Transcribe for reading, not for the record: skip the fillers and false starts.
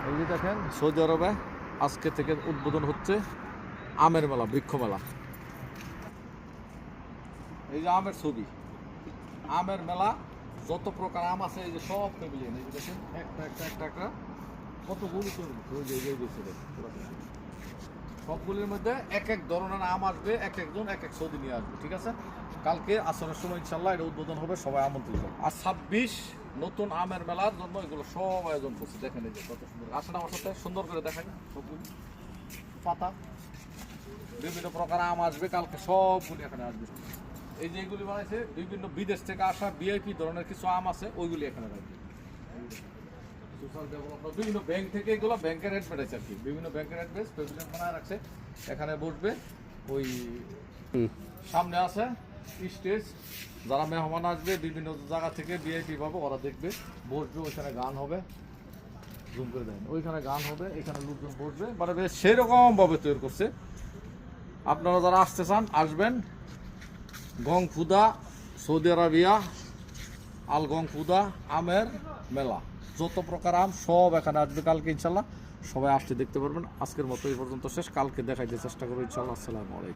এই যে দেখেন সৌদি আরবে আজকে থেকে উদ্বোধন হচ্ছে আমের মেলা, বৃক্ষ মেলা। এই যে আমের ছবি, আমের মেলা, যত প্রকার আম আছে এই যে সব মিলিয়ে এই যে দেখেন একটা একটা একটা একটা কতগুলো সবগুলির মধ্যে এক এক ধরনের আম আসবে, এক একজন এক এক সৌদি নিয়ে আসবে। ঠিক আছে, কালকে আসরের সময় ইনশাল্লাহ এটা উদ্বোধন হবে, সবাই আমন্ত্রিত। আর 26 নতুন আমের মেলার জন্য এগুলো সব আয়োজন করছে। দেখেন এই যে কত সুন্দর, আসেন আমার সাথে সুন্দর করে দেখাই। সবগুলো পাতা, বিভিন্ন প্রকার আম আসবে কালকে, সবগুলি এখানে আসবে। এই যে এগুলি বানাইছে বিভিন্ন বিদেশ থেকে আসা ভিআইপি ধরনের কিছু আম আছে, ওইগুলি এখানে রাখবে। সোশ্যাল ডেভেলপমেন্ট বিভিন্ন ব্যাংক থেকে এগুলো ব্যাংকের অ্যাডভার্টাইজ আর কি, বিভিন্ন ব্যাংকের অ্যাডভার্টাইজ প্রেসিডেন্ট বানায় রাখছে। এখানে বসবে, ওই সামনে আছে স্টেজ, যারা মেহমান আসবে বিভিন্ন জায়গা থেকে ভিআইপি পাবে, ওরা দেখবে, বসবে, ওইখানে গান হবে, জুম করে দেন, ওইখানে গান হবে, এখানে লোকজন বসবে, মানে বেশ সেরকম ভাবে তৈরি করছে। আপনারা যারা আসতে চান আসবেন। গং ফুদা সৌদি আরবিয়া, আল গং ফুদা আমের মেলা, যত প্রকার আম সব এখানে আসবে কালকে ইনশাল্লাহ। সবাই আসতে দেখতে পারবেন। আজকের মতো এই পর্যন্ত শেষ, কালকে দেখাইতে চেষ্টা করবো ইনশাল্লাহ। আসসালামু আলাইকুম।